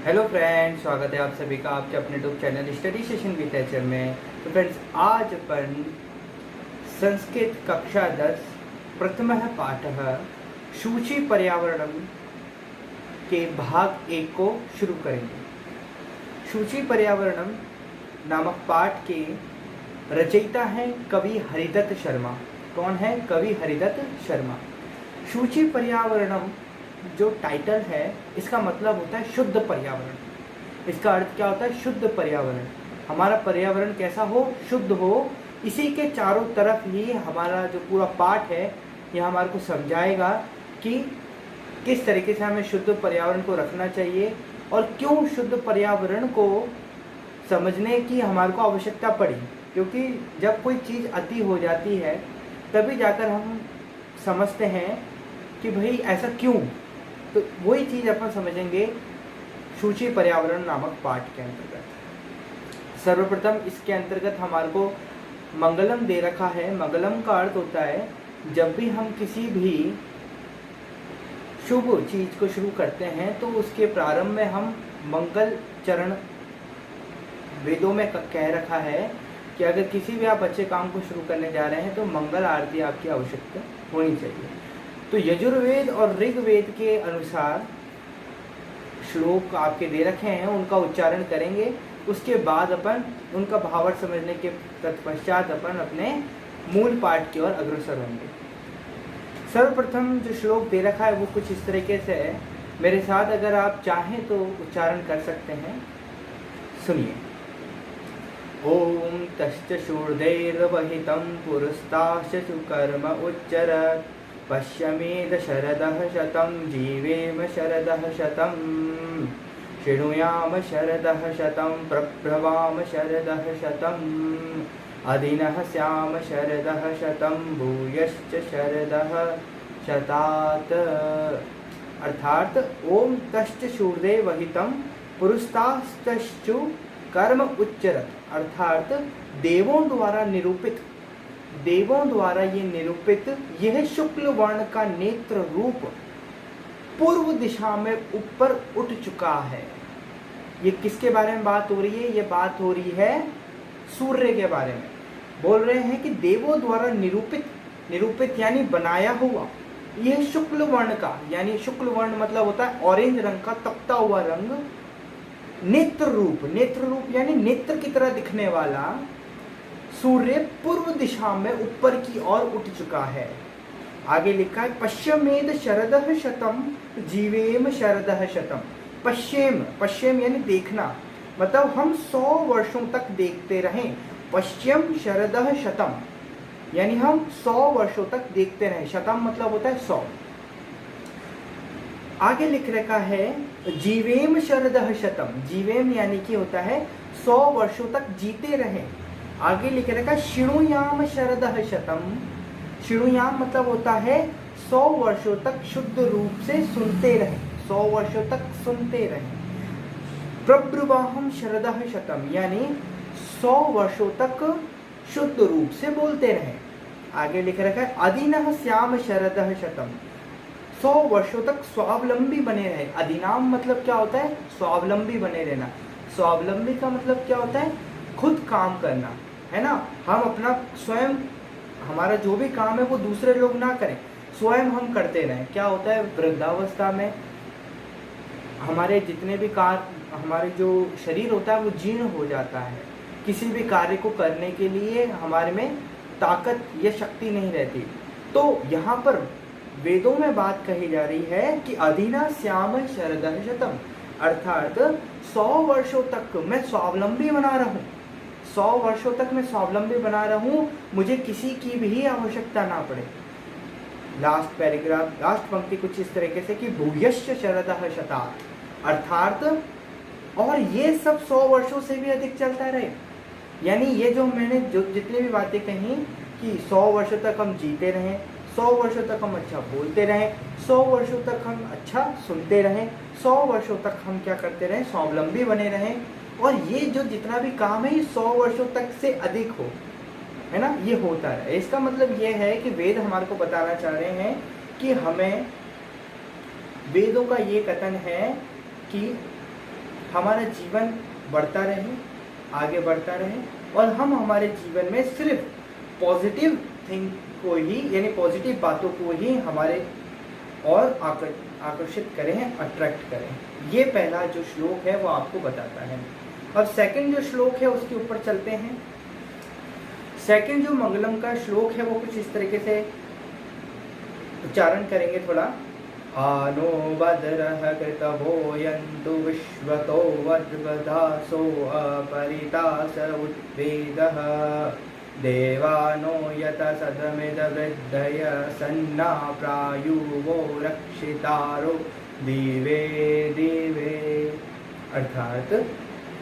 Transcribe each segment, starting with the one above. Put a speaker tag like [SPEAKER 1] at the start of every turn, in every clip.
[SPEAKER 1] Hello friends, स्वागत है आप सभी का आपके अपने YouTube channel study session with teacher में। तो फ्रेंड्स, आज अपन संस्कृत कक्षा 10 प्रथमः पाठः सूची पर्यावरणम के भाग 1 को शुरू करेंगे। सूची पर्यावरणम नामक पाठ के रचयिता हैं कवि हरिदत्त शर्मा। कौन है? कवि हरिदत्त शर्मा। सूची पर्यावरणम जो टाइटल है, इसका मतलब होता है शुद्ध पर्यावरण। इसका अर्थ क्या होता है? शुद्ध पर्यावरण। हमारा पर्यावरण कैसा हो? शुद्ध हो। इसी के चारों तरफ ही हमारा जो पूरा पाठ है यह हमारे को समझाएगा कि किस तरीके से हमें शुद्ध पर्यावरण को रखना चाहिए और क्यों शुद्ध पर्यावरण को समझने की हमारे को आवश्यकता पड़ी। क्योंकि जब कोई चीज़ अति हो जाती है तभी जाकर हम समझते हैं कि भाई ऐसा क्यों। तो वही चीज़ अपन समझेंगे सूची पर्यावरण नामक पाठ के अंतर्गत। सर्वप्रथम इसके अंतर्गत हमारे को मंगलम दे रखा है। मंगलम का अर्थ होता है जब भी हम किसी भी शुभ चीज़ को शुरू करते हैं तो उसके प्रारंभ में हम मंगल चरण, वेदों में कह रखा है कि अगर किसी भी आप अच्छे काम को शुरू करने जा रहे हैं तो मंगल आरती आपकी आवश्यकता होनी चाहिए। तो यजुर्वेद और ऋग्वेद के अनुसार श्लोक आपके दे रखे हैं, उनका उच्चारण करेंगे। उसके बाद अपन उनका भावार्थ समझने के तत्पश्चात अपन अपने मूल पाठ की ओर अग्रसर होंगे। सर्वप्रथम जो श्लोक दे रखा है वो कुछ इस तरीके से है। मेरे साथ अगर आप चाहें तो उच्चारण कर सकते हैं। सुनिए। ओम तश्च शूर्दैर्वहितं पुरस्ताश्च कर्म उच्चरत् पश्यमेध शरदः शतं जीवेम शरदः शतं शृणुयाम शरदः शतं प्रभ्रवाम शरदः शतं अदिनः स्याम शरदः शतं भूयश्च शरदः शतात्। अर्थात ओम तश्च शूर्दे वहितं पुरुस्ताश्चु कर्म उच्चरत, अर्थात देवों द्वारा निरूपित, देवों द्वारा ये निरूपित यह शुक्ल वर्ण का नेत्र रूप पूर्व दिशा में ऊपर उठ चुका है। ये किसके बारे में बात हो रही है? ये बात हो रही है सूर्य के बारे में। बोल रहे हैं कि देवों द्वारा निरूपित, निरूपित यानी बनाया हुआ यह शुक्ल वर्ण का, यानी शुक्ल वर्ण मतलब होता है ऑरेंज रंग का तपता हुआ रंग, नेत्र रूप, नेत्र रूप यानी नेत्र की तरह दिखने वाला सूर्य पूर्व दिशा में ऊपर की ओर उठ चुका है। आगे लिखा है पश्चिमेद शरदः शतम जीवेम शरदः शतम। पश्चिम, पश्चिम यानी देखना, मतलब हम 100 वर्षों तक देखते रहें। पश्चिम शरदः शतम यानी हम 100 वर्षों तक देखते रहें। शतम मतलब होता है 100। आगे लिख रखा है जीवेम शरदः शतम। जीवेम यानी कि होता है 100 वर्षों तक जीते रहें। आगे लिख रखा है शृणुयाम शरदः शतम। शृणुयाम मतलब होता है 100 वर्षों तक शुद्ध रूप से सुनते रहें, 100 वर्षों तक सुनते रहें। प्रब्रुवाहम शरदः शतम यानी 100 वर्षों तक शुद्ध रूप से बोलते रहें। आगे लिख रखा है अदिनः स्याम शरदः शतम। 100 वर्षों तक स्वावलंबी बने रहे। अधिनाम मतलब क्या होता है? स्वावलंबी बने रहना। स्वावलंबी का मतलब क्या होता है? खुद काम करना, है ना। हम अपना स्वयं, हमारा जो भी काम है वो दूसरे लोग ना करें, स्वयं हम करते रहें। क्या होता है वृद्धावस्था में हमारे जितने भी कार्य, हमारे जो शरीर होता है वो जीर्ण हो जाता है। किसी भी कार्य को करने के लिए हमारे में ताकत या शक्ति नहीं रहती। तो यहाँ पर वेदों में बात कही जा रही है कि अधीना श्याम शरदः शतम, अर्थात 100 वर्षों तक मैं स्वावलंबी बना रहूं, 100 वर्षों तक मैं स्वावलंबी बना रहूं, मुझे किसी की भी आवश्यकता ना पड़े। लास्ट पैराग्राफ, लास्ट पंक्ति कुछ इस तरीके से कि भूयश्च शरदः शतात्, अर्थात और ये सब 100 वर्षों से भी अधिक चलता रहे। यानी ये जो मैंने जो जितनी भी बातें कही कि 100 वर्षों तक हम जीते रहें, 100 वर्षों तक हम अच्छा बोलते रहें, 100 वर्षों तक हम अच्छा सुनते रहें, 100 वर्षों तक हम क्या करते रहें? स्वावलंबी बने रहें। और ये जो जितना भी काम है ये 100 वर्षों तक से अधिक हो, है ना, ये होता है। इसका मतलब ये है कि वेद हमारे को बताना चाह रहे हैं कि हमें, वेदों का ये कथन है कि हमारा जीवन बढ़ता रहे, आगे बढ़ता रहे, और हम हमारे जीवन में सिर्फ पॉजिटिव थिंग को ही, यानी पॉजिटिव बातों को ही हमारे और आकर्षित करें, अट्रैक्ट करें। ये पहला जो श्लोक है वो आपको बताता है। अब सेकंड जो श्लोक है उसके ऊपर चलते हैं। सेकंड जो मंगलम का श्लोक है वो कुछ इस तरीके से उच्चारण करेंगे थोड़ा। आनो भद्रः कृतवो यन्तु विश्वतो वज्रवधासो अपरितास उत्वेदः देवानो यत सदमिदवृद्धय सन्ना प्रायुवो रक्षितारो दिवे दिवे। अर्थात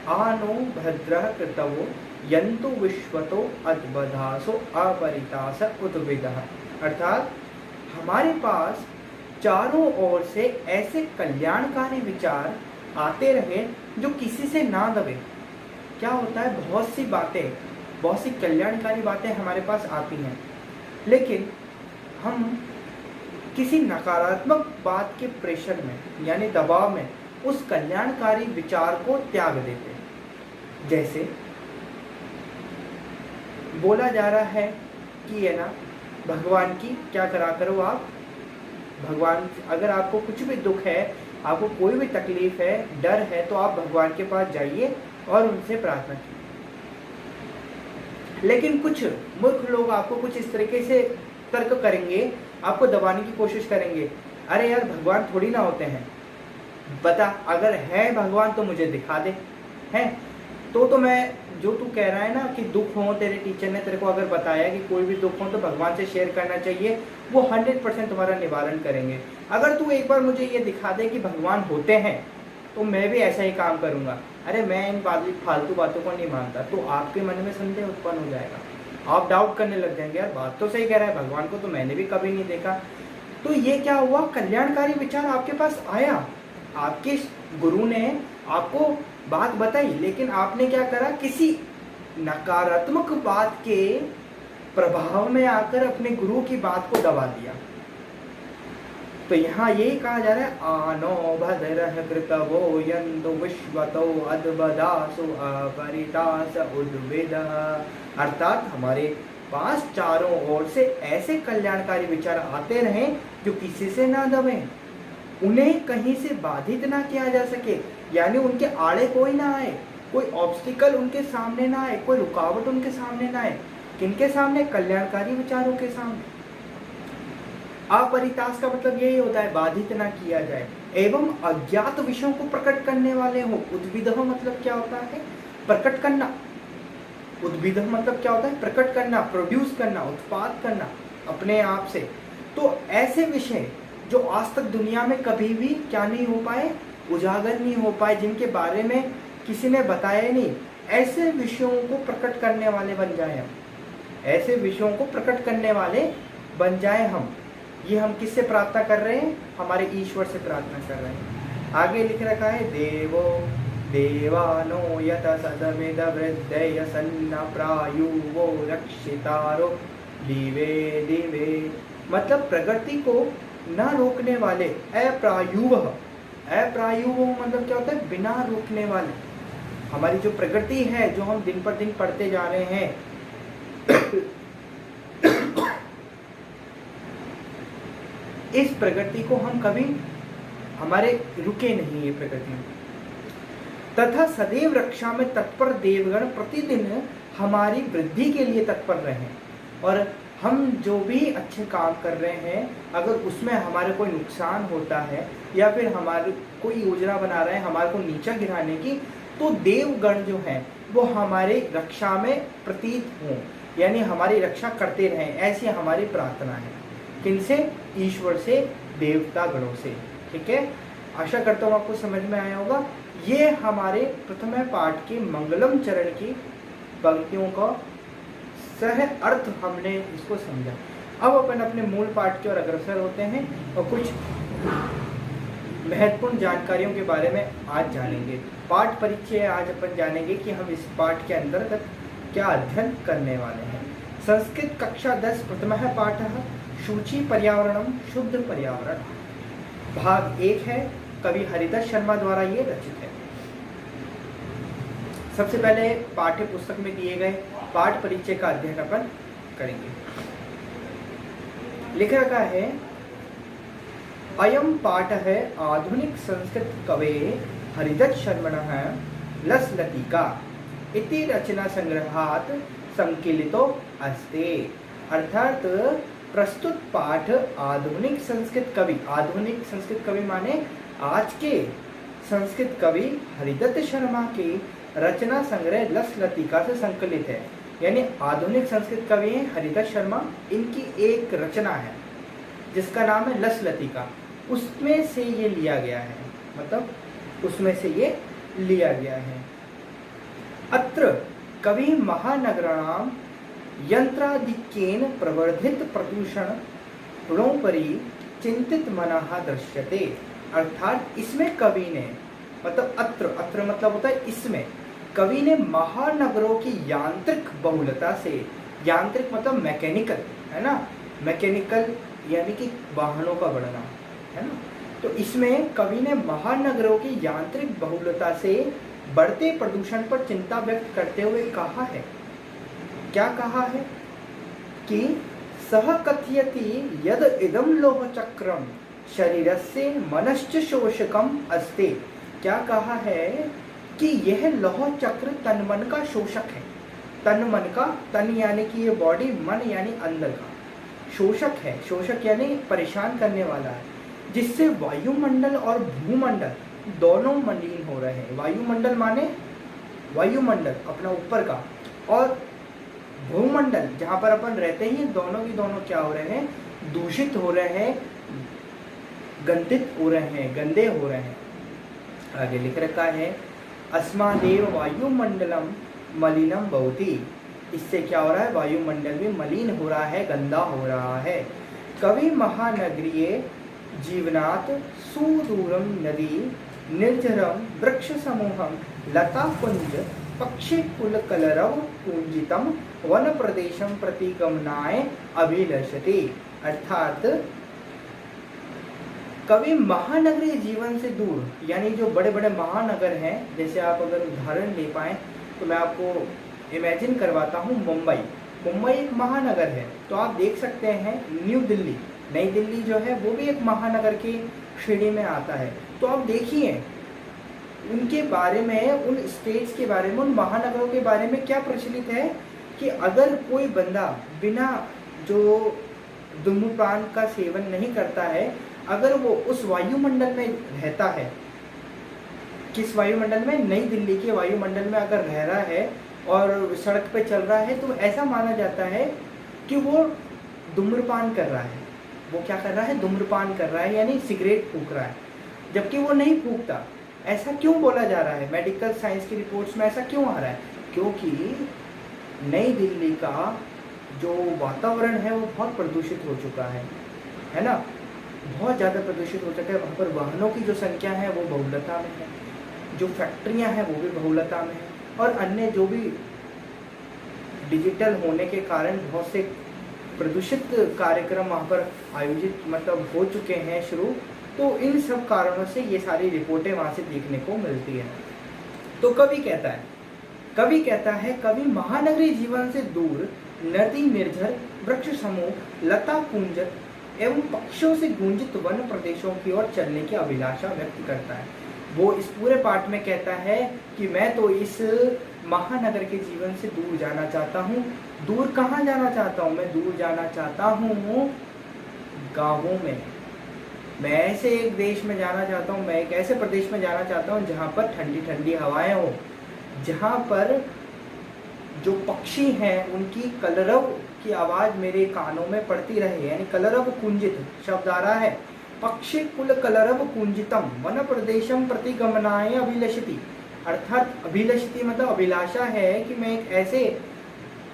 [SPEAKER 1] आनो भद्रः कृतवो यन्तु विश्वतो अद्वधासो अपरितास उत्वेदः। अर्थात हमारे पास चारों ओर से ऐसे कल्याणकारी विचार आते रहे जो किसी से ना दबे। क्या होता है, बहुत सी बातें, बहुत सी कल्याणकारी बातें हमारे पास आती हैं, लेकिन हम किसी नकारात्मक बात के प्रेशर में यानी दबाव में उस कल्याणकारी विचार को त्याग देते हैं। जैसे बोला जा रहा है कि है ना, भगवान की क्या करा करो आप, भगवान, अगर आपको कुछ भी दुख है, आपको कोई भी तकलीफ है, डर है, तो आप भगवान के पास जाइए और उनसे प्रार्थना कीजिए। लेकिन कुछ मूर्ख लोग आपको कुछ इस तरीके से तर्क करेंगे, आपको दबाने की कोशिश करेंगे। अरे यार, भगवान थोड़ी ना होते हैं, बता, अगर है भगवान तो मुझे दिखा दे, है तो मैं, जो तू कह रहा है ना कि दुख हो, तेरे टीचर ने तेरे को अगर बताया कि कोई भी दुख हो तो भगवान से शेयर करना चाहिए, वो 100% तुम्हारा निवारण करेंगे। अगर तू एक बार मुझे ये दिखा दे कि भगवान होते हैं तो मैं भी ऐसा ही काम करूंगा। अरे मैं इन फालतू बातों को नहीं मानता, तो आपके मन में संदेह उत्पन्न हो जाएगा, आप डाउट करने लग जाएंगे, यार बात तो सही कह रहा है, भगवान को तो मैंने भी कभी नहीं देखा। तो ये क्या हुआ, कल्याणकारी विचार आपके पास आया, आपके गुरु ने आपको बात बताई, लेकिन आपने क्या करा, किसी नकारात्मक बात के प्रभाव में आकर अपने गुरु की बात को दबा दिया। तो यहाँ यही कहा जा रहा है, आनो भद्रः कृतवो यन्तु विश्वतो अद्वदासो अपरितास उद्वेदः। अर्थात हमारे पास चारों ओर से ऐसे कल्याणकारी विचार आते रहें जो किसी से ना दबे, उन्हें कहीं से बाधित ना किया जा सके, यानी उनके आड़े कोई ना आए, कोई ऑब्स्टिकल उनके सामने ना आए, कोई रुकावट उनके सामने ना आए। किनके सामने, कल्याणकारी विचारों के सामने। अपरितास का मतलब यही होता है, बाधित ना किया जाए। एवं अज्ञात विषयों को प्रकट करने वाले हो। उद्भिदः मतलब क्या होता है, प्रकट करना। उद्भिदः मतलब क्या होता है, प्रकट करना, प्रोड्यूस करना, उत्पाद करना अपने आप से। तो ऐसे विषय जो आज तक दुनिया में कभी भी क्या नहीं हो पाए, उजागर नहीं हो पाए, जिनके बारे में किसी ने बताया नहीं, ऐसे विषयों को प्रकट करने वाले बन जाए हम, ऐसे विषयों को प्रकट करने वाले बन जाए हम। ये हम किससे प्रार्थना कर रहे हैं, हमारे ईश्वर से प्रार्थना कर रहे हैं। आगे लिख रखा है, देवो देवानो यत सदमिद वृद्धय सन्न प्रायुवो रक्षितारो दिवे दिवे। मतलब प्रगति को न रोकने वाले, अप्रायुवः। अप्रायुवः मतलब क्या होता है, बिना रोकने वाले। हमारी जो प्रगति है, जो हम दिन पर दिन पढ़ते जा रहे हैं, इस प्रगति को हम कभी, हमारे रुके नहीं ये प्रगति। तथा सदैव रक्षा में तत्पर देवगण प्रतिदिन हमारी वृद्धि के लिए तत्पर रहे, और हम जो भी अच्छे काम कर रहे हैं, अगर उसमें हमारे कोई नुकसान होता है या फिर हमारी कोई योजना बना रहे हैं हमारे को नीचा गिराने की, तो देवगण जो हैं वो हमारे रक्षा में प्रतीत हों, यानी हमारी रक्षा करते रहें, ऐसी हमारी प्रार्थना है। किनसे, ईश्वर से, देवता गणों से। ठीक है, आशा करता हूँ आपको समझ में आया होगा। ये हमारे प्रथम पाठ के मंगलम चरण की पंक्तियों का सह अर्थ हमने इसको समझा। अब अपन अपने मूल पाठ की ओर अग्रसर होते हैं और कुछ महत्वपूर्ण जानकारियों के बारे में आज जानेंगे। पाठ परिचय आज अपन जानेंगे कि हम इस पाठ के अंतर्गत क्या अध्ययन करने वाले हैं। संस्कृत कक्षा 10 प्रथमः पाठः शुचि पर्यावरणम शुद्ध पर्यावरण, भाग 1 है। कवि हरिदास शर्मा द्वारा ये रचित है। सबसे पहले पाठ्य पुस्तक में दिए गए पाठ परिचय का अध्ययन अपन करेंगे। लिख रखा है, अयम पाठ है आधुनिक संस्कृत कवे हरिदत्त शर्मणः लसलतिका इति रचना संग्रहात संकलितो अस्ति। अर्थात प्रस्तुत पाठ आधुनिक संस्कृत कवि माने आज के संस्कृत कवि हरिदत्त शर्मा की रचना संग्रह लसलतिका से संकलित है। यानी आधुनिक संस्कृत कवि हैं हरिदत्त शर्मा, इनकी एक रचना है जिसका नाम है लसलतिका, उसमें से ये लिया गया है, मतलब उसमें से ये लिया गया है। अत्र कवि महानगराणाम यंत्राधिक्येन प्रवर्धित प्रदूषण गुणोपरि चिंतित मनः दृश्यते। अर्थात इसमें कवि ने, मतलब अत्र मतलब होता है इसमें, कवि ने महानगरों की यांत्रिक बहुलता से, यांत्रिक मतलब मैकेनिकल है ना, मैकेनिकल यानी कि वाहनों का बढ़ना है ना, तो इसमें कवि ने महानगरों की यांत्रिक बहुलता से बढ़ते प्रदूषण पर चिंता व्यक्त करते हुए कहा है, क्या कहा है कि सह कथयति यद इदम लोह चक्रम शरीरस्य मनश्च शोषकम अस्ति। क्या कहा है कि यह लौह चक्र तन मन का शोषक है। तन मन का, तन यानी कि ये बॉडी, मन यानी अंदर का, शोषक है। शोषक यानी परेशान करने वाला है, जिससे वायुमंडल और भूमंडल दोनों मलिन हो रहे हैं। वायुमंडल माने वायुमंडल अपना ऊपर का, और भूमंडल जहाँ पर अपन रहते हैं, दोनों की दोनों क्या हो रहे हैं, दूषित हो रहे हैं, गंदित हो रहे हैं, गंदे हो रहे हैं। आगे लिख रखा है, अस्मादेव वायुमंडलम मलिनम भवति। इससे क्या हो रहा है, वायुमंडल भी मलिन हो रहा है, गंदा हो रहा है। कवि महानगरीय जीवनात् सुदूरम नदी निर्जरम वृक्ष समूहम लता कुंज पक्षी कुल कलरव कुंजितम वन प्रदेशम प्रति गमनाय अभिलषति। अर्थात कवि महानगरीय जीवन से दूर, यानी जो बड़े बड़े महानगर हैं, जैसे आप अगर उदाहरण ले पाए तो मैं आपको इमेजिन करवाता हूँ मुंबई एक महानगर है। तो आप देख सकते हैं न्यू दिल्ली, नई दिल्ली जो है वो भी एक महानगर की श्रेणी में आता है। तो आप देखिए उनके बारे में, उन स्टेट्स के बारे में, उन महानगरों के बारे में क्या प्रचलित है कि अगर कोई बंदा बिना जो धूम्रपान का सेवन नहीं करता है, अगर वो उस वायुमंडल में रहता है, किस वायुमंडल में, नई दिल्ली के वायुमंडल में अगर रह रहा है और सड़क पे चल रहा है, तो ऐसा माना जाता है कि वो धूम्रपान कर रहा है। वो क्या कर रहा है, धूम्रपान कर रहा है, यानी सिगरेट फूंक रहा है, जबकि वो नहीं फूंकता। ऐसा क्यों बोला जा रहा है, मेडिकल साइंस की रिपोर्ट्स में ऐसा क्यों आ रहा है? क्योंकि नई दिल्ली का जो वातावरण है वो बहुत प्रदूषित हो चुका है ना, बहुत ज़्यादा प्रदूषित हो चुका है। वहाँ पर वाहनों की जो संख्या है वो बहुलता में है, जो फैक्ट्रियाँ हैं वो भी बहुलता में है, और अन्य जो भी डिजिटल होने के कारण बहुत से प्रदूषित कार्यक्रम वहाँ पर आयोजित मतलब हो चुके हैं शुरू। तो इन सब कारणों से ये सारी रिपोर्टें वहाँ से देखने को मिलती हैं। तो कवि कहता है कवि महानगरी जीवन से दूर नदी निर्झर वृक्ष समूह लता कुंजत एवं पक्षियों से गूंजित वन प्रदेशों की ओर चलने की अभिलाषा व्यक्त करता है। वो इस पूरे पाठ में कहता है कि मैं तो इस महानगर के जीवन से दूर जाना चाहता हूँ। दूर कहाँ जाना चाहता हूँ? मैं दूर जाना चाहता हूँ गाँवों में। मैं ऐसे एक देश में जाना चाहता हूँ, मैं एक ऐसे प्रदेश में जाना चाहता हूँ जहाँ पर ठंडी ठंडी हवाएं हो, जहाँ पर जो पक्षी हैं उनकी कलरव की आवाज़ मेरे कानों में पड़ती रहे। यानी कलरव कुंजित शब्द आ रहा है, पक्षी कुल कलरव कुंजितम वन प्रदेशम प्रति गमनाय अभिलषति। अर्थात अभिलषति मतलब अभिलाषा है कि मैं एक ऐसे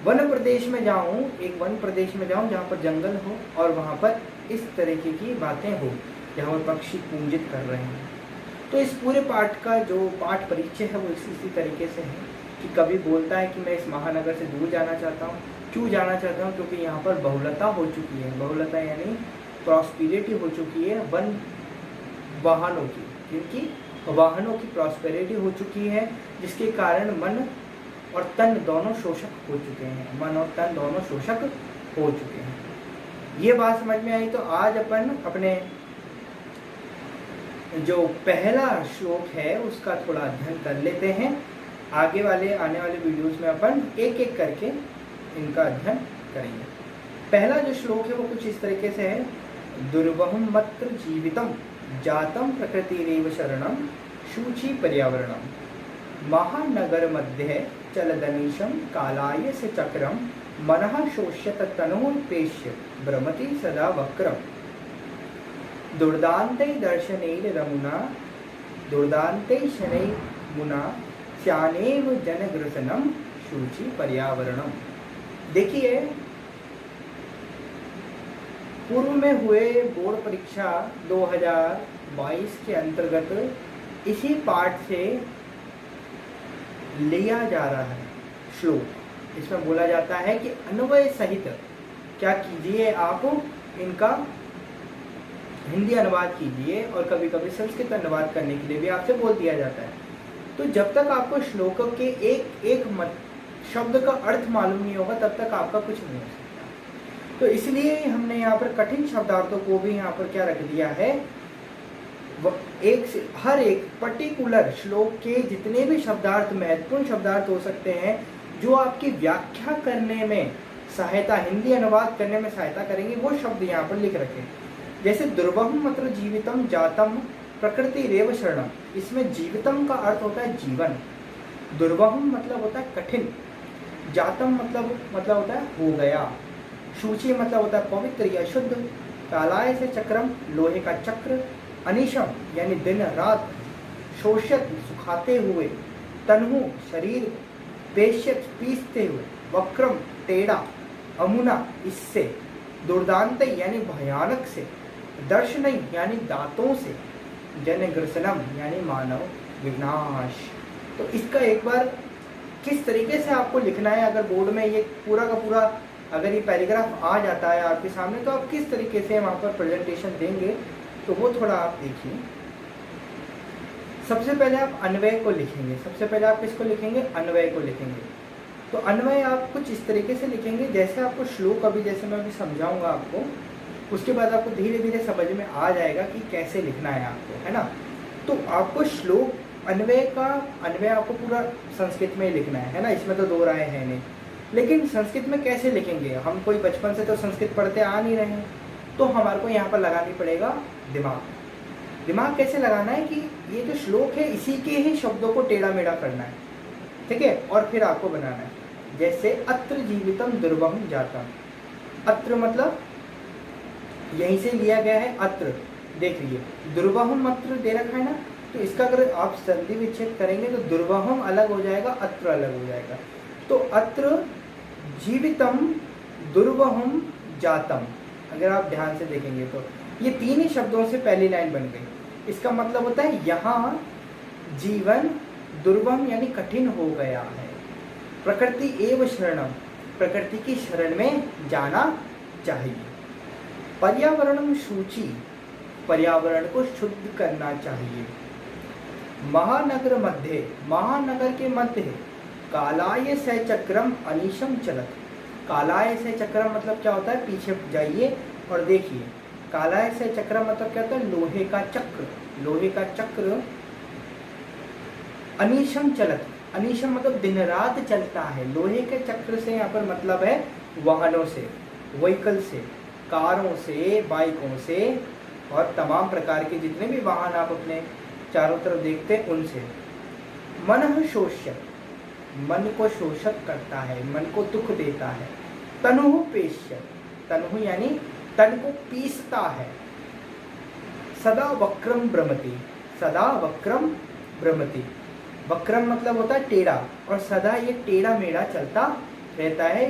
[SPEAKER 1] वन प्रदेश में जाऊं, एक वन प्रदेश में जाऊं जहाँ पर जंगल हो और वहाँ पर इस तरीके की बातें हो, जहाँ पर पक्षी कुंजित कर रहे हैं। तो इस पूरे पाठ का जो पाठ परिचय है वो इसी तरीके से है कि कवि बोलता है कि मैं इस महानगर से दूर जाना चाहता हूँ। क्यों जाना चाहता हूँ? क्योंकि यहाँ पर बहुलता हो चुकी है। बहुलता यानी प्रॉस्पेरिटी हो चुकी है वन वाहनों की, क्योंकि वाहनों की प्रॉस्पेरिटी हो चुकी है, जिसके कारण मन और तन दोनों शोषक हो चुके हैं, मन और तन दोनों शोषक हो चुके हैं। ये बात समझ में आई। तो आज अपन अपने जो पहला श्लोक है उसका थोड़ा अध्ययन कर लेते हैं। आगे वाले आने वाले वीडियोस में अपन एक एक करके इनका अध्ययन करेंगे। पहला जो श्लोक है वो कुछ इस तरीके से है, दुर्वहम मत्र जीवितम जातम प्रकृतिरेव शरणम शुचि पर्यावरणम महानगर मध्य चलदनीशम कालाय से चक्रम मनः शोष्यत तनोर्पेश्य भ्रमति सदा वक्रम दुर्दान्ते दर्शनैर रमुना दुर्दान्ते शनै मुना स्यानेव जनग्रसनम शुचि पर्यावरणम। देखिए, पूर्व में हुए बोर्ड परीक्षा 2022 के अंतर्गत इसी पाठ से लिया जा रहा है श्लोक। इसमें बोला जाता है कि अन्वय सहित क्या कीजिए, आप इनका हिंदी अनुवाद कीजिए, और कभी कभी संस्कृत अनुवाद करने के लिए भी आपसे बोल दिया जाता है। तो जब तक आपको श्लोक के एक एक शब्द का अर्थ मालूम नहीं होगा तब तक आपका कुछ नहीं हो सकता। तो इसलिए हमने यहाँ पर कठिन शब्दार्थों को भी यहाँ पर क्या रख दिया है, हर एक पर्टिकुलर श्लोक के जितने भी शब्दार्थ, महत्वपूर्ण शब्दार्थ हो सकते हैं जो आपकी व्याख्या करने में सहायता, हिंदी अनुवाद करने में सहायता करेंगे, वो शब्द यहाँ पर लिख रखे। जैसे दुर्वहम मत्र जीवितम जातम प्रकृति रेव शरणम, इसमें जीवितम का अर्थ होता है जीवन, दुर्वहम मतलब होता है कठिन, जातम मतलब होता है हो गया, शुचि मतलब होता है पवित्र या शुद्ध, कालाय से चक्रम लोहे का चक्र, अनिशम यानी दिन रात, शोषित सुखाते हुए, तन्हु शरीर, पेश्यत पीसते हुए, वक्रम टेढ़ा, अमुना इससे, दुर्दांत यानी भयानक से, दर्शन यानी दांतों से, जनग्रसनम यानी मानव विनाश। तो इसका एक बार किस तरीके से आपको लिखना है, अगर बोर्ड में ये पूरा का पूरा अगर ये पैराग्राफ आ जाता है आपके सामने तो आप किस तरीके से वहाँ पर प्रेजेंटेशन देंगे, तो वो थोड़ा आप देखिए। सबसे पहले आप अन्वय को लिखेंगे। सबसे पहले आप किसको लिखेंगे, अन्वय को लिखेंगे। तो अन्वय आप कुछ इस तरीके से लिखेंगे जैसे आपको श्लोक अभी जैसे मैं अभी समझाऊंगा आपको, उसके बाद आपको धीरे धीरे समझ में आ जाएगा कि कैसे लिखना है आपको, है ना। तो आपको श्लोक अन्वय आपको पूरा संस्कृत में ही लिखना है ना, इसमें तो दो राय है नहीं। लेकिन संस्कृत में कैसे लिखेंगे, हम कोई बचपन से तो संस्कृत पढ़ते आ नहीं रहे हैं, तो हमारे को यहाँ पर लगानी पड़ेगा दिमाग। दिमाग कैसे लगाना है कि ये जो श्लोक है इसी के ही शब्दों को टेढ़ा मेढ़ा करना है, ठीक है, और फिर आपको बनाना है। जैसे अत्र जीवितम दुर्वहम जातम, अत्र मतलब यहीं से लिया गया है अत्र, देख लीजिए दुर्वहम अत्र दे रखा है ना, तो इसका अगर आप संधि विच्छेद करेंगे तो दुर्वहम अलग हो जाएगा, अत्र अलग हो जाएगा। तो अत्र जीवितम दुर्वहम जातम, अगर आप ध्यान से देखेंगे तो ये तीन ही शब्दों से पहली लाइन बन गई। इसका मतलब होता है यहाँ जीवन दुर्वहम यानी कठिन हो गया है, प्रकृति एव शरणम, प्रकृति की शरण में जाना चाहिए, पर्यावरणम शुचि, पर्यावरण को शुद्ध करना चाहिए, महानगर मध्य, महानगर के मध्य, कालाय से चक्रम अनिशम चलत, कालाय से चक्रम मतलब क्या होता है, पीछे जाइए और देखिए, कालाय से चक्रम मतलब क्या होता है, लोहे का चक्र, लोहे का चक्र, अनिशम चलत, अनिशम मतलब दिन रात चलता है, लोहे के चक्र से यहाँ पर मतलब है वाहनों से, व्हीकल से, कारों से, बाइकों से और तमाम प्रकार के जितने भी वाहन आप अपने चारों तरफ देखते हैं उनसे। मन शोष्य, मन को शोषक करता है, मन को दुख देता है, तनुः पेश्य, तनुः यानी तन को पीसता है, सदा वक्रम भ्रमति, सदा वक्रम भ्रमति, वक्रम मतलब होता है टेढ़ा, और सदा ये टेढ़ा मेढ़ा चलता रहता है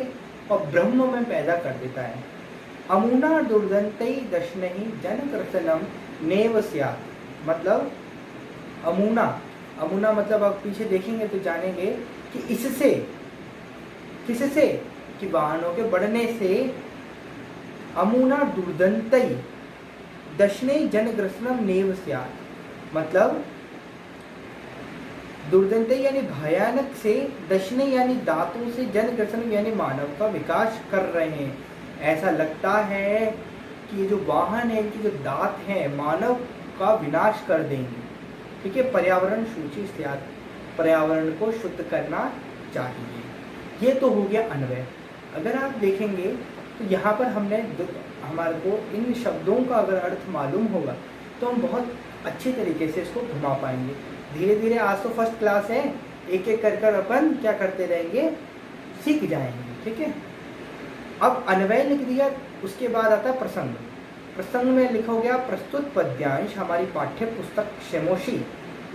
[SPEAKER 1] और ब्रह्म में पैदा कर देता है। अमुना दुर्दंतई दशनहि जन कृतनम नेव स्यात्, मतलब अमुना, अमुना मतलब आप पीछे देखेंगे तो जानेंगे कि इससे, किससे, कि वाहनों के बढ़ने से, अमुना दुर्दंतई दशने जनग्रसनम नेव स्यात्, मतलब दुर्दंते यानी भयानक से, दशने यानी दांतों से, जनग्रसन यानी मानव का विकास कर रहे हैं। ऐसा लगता है कि ये जो वाहन है, इनके जो दांत हैं, मानव का विनाश कर देंगे। ठीक है, पर्यावरण सूची इत्यादि, पर्यावरण को शुद्ध करना चाहिए। ये तो हो गया अन्वय। अगर आप देखेंगे तो यहाँ पर हमने हमारे को इन शब्दों का अगर अर्थ मालूम होगा तो हम बहुत अच्छे तरीके से इसको घुमा पाएंगे। धीरे धीरे, आज तो फर्स्ट क्लास है, एक एक कर कर अपन क्या करते रहेंगे, सीख जाएंगे। ठीक है, अब अन्वय लिख दिया, उसके बाद आता है प्रसंग। प्रसंग में लिखा हो गया प्रस्तुत पद्यांश हमारी पाठ्य पुस्तक शेमोशी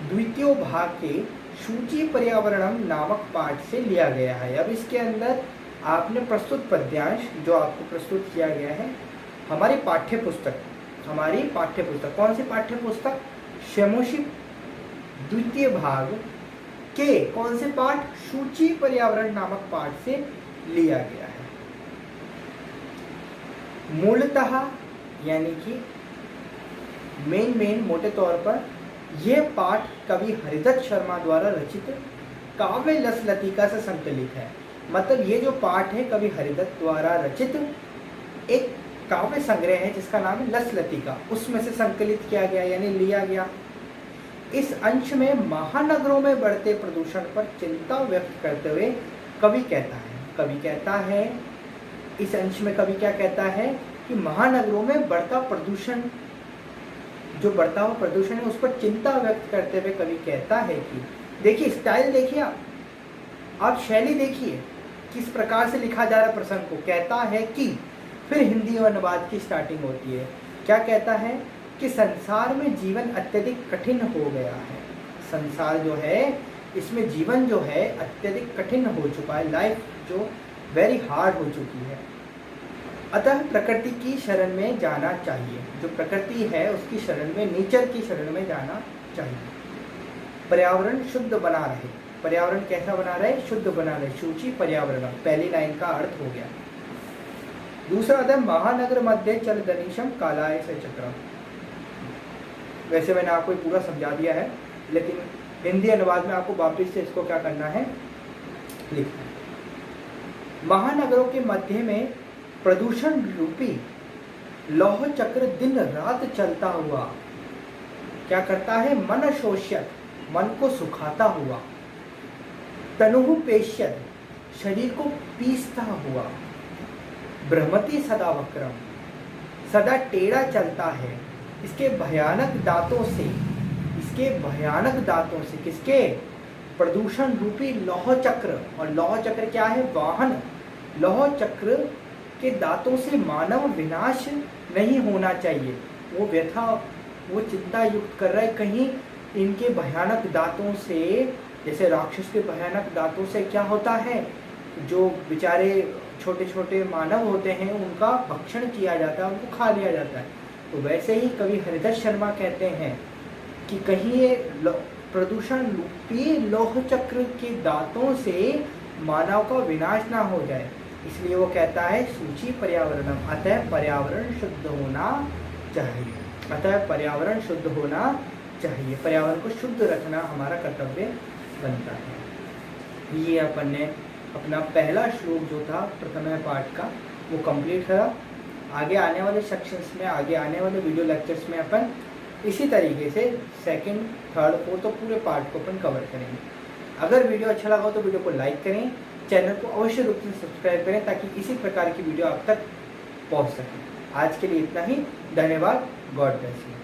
[SPEAKER 1] द्वितीय भाग के सूची पर्यावरणम नामक पाठ से लिया गया है। अब इसके अंदर आपने प्रस्तुत पद्यांश जो आपको प्रस्तुत किया गया है, हमारी पाठ्य पुस्तक, हमारी पाठ्य पुस्तक, कौन सी पाठ्य पुस्तक, शेमोशी द्वितीय भाग के कौन से पाठ, सूची पर्यावरण नामक पाठ से लिया गया है। मूलतः यानी कि मेन मोटे तौर पर यह पाठ कवि हरिदत्त शर्मा द्वारा रचित काव्य लस लतिका से संकलित है। मतलब ये जो पाठ है कवि हरिदत्त द्वारा रचित एक काव्य संग्रह है जिसका नाम है लस लतिका, उसमें से संकलित किया गया यानी लिया गया। इस अंश में महानगरों में बढ़ते प्रदूषण पर चिंता व्यक्त करते हुए कवि कहता है, इस अंश में कवि क्या कहता है कि महानगरों में बढ़ता प्रदूषण, जो बढ़ता हुआ प्रदूषण है उस पर चिंता व्यक्त करते हुए कवि कहता है कि, देखिए स्टाइल देखिए आप शैली देखिए किस प्रकार से लिखा जा रहा है प्रसंग को। कहता है कि, फिर हिंदी और अनुवाद की स्टार्टिंग होती है। क्या कहता है कि संसार में जीवन अत्यधिक कठिन हो गया है। संसार जो है, इसमें जीवन जो है अत्यधिक कठिन हो चुका है, लाइफ जो वेरी हार्ड हो चुकी है। अतः प्रकृति की शरण में जाना चाहिए, जो प्रकृति है उसकी शरण में, नेचर की शरण में जाना चाहिए। पर्यावरण शुद्ध बना रहे, पर्यावरण कैसा बना रहे, शुद्ध बना रहे, सूची पर्यावरण, पहली लाइन का अर्थ हो गया। दूसरा आता है महानगर मध्य चल दनीशम कालाय से चक्रम। वैसे मैंने आपको पूरा समझा दिया है, लेकिन हिंदी अनुवाद में आपको वापिस से इसको क्या करना है, लिखना है। महानगरों के मध्य में प्रदूषण रूपी लौह चक्र दिन रात चलता हुआ क्या करता है, मन शोष्यत, मन को सुखाता हुआ, तनुहु पेश्यत, शरीर को पीसता हुआ, भ्रमति सदा वक्रम, सदा टेढ़ा चलता है, इसके भयानक दांतों से, इसके भयानक दांतों से, किसके, प्रदूषण रूपी लौह चक्र। और लौह चक्र क्या है, वाहन। लौह चक्र के दांतों से मानव विनाश नहीं होना चाहिए। वो व्यथा, वो चिंता युक्त कर रहा है, कहीं इनके भयानक दांतों से, जैसे राक्षस के भयानक दांतों से क्या होता है, जो बेचारे छोटे छोटे मानव होते हैं उनका भक्षण किया जाता है, उनको खा लिया जाता है। तो वैसे ही कवि हरिदत्त शर्मा कहते हैं कि कहीं ये प्रदूषण रूपी लौह चक्र के दांतों से मानव का विनाश ना हो जाए, इसलिए वो कहता है सूची पर्यावरणम, अतः पर्यावरण शुद्ध होना चाहिए, अतः पर्यावरण शुद्ध होना चाहिए, पर्यावरण को शुद्ध रखना हमारा कर्तव्य बनता है। ये अपन ने अपना पहला श्लोक जो था प्रथम पाठ का वो कंप्लीट करा। आगे आने वाले सेक्शंस में, आगे आने वाले वीडियो लेक्चर्स में अपन इसी तरीके से सेकंड, थर्ड, फोर्थ तो पूरे पार्ट को अपन कवर करेंगे। अगर वीडियो अच्छा लगा हो तो वीडियो को लाइक करें, चैनल को अवश्य रूप से सब्सक्राइब करें ताकि इसी प्रकार की वीडियो आप तक पहुंच सके। आज के लिए इतना ही, धन्यवाद, गॉड ब्लेस यू।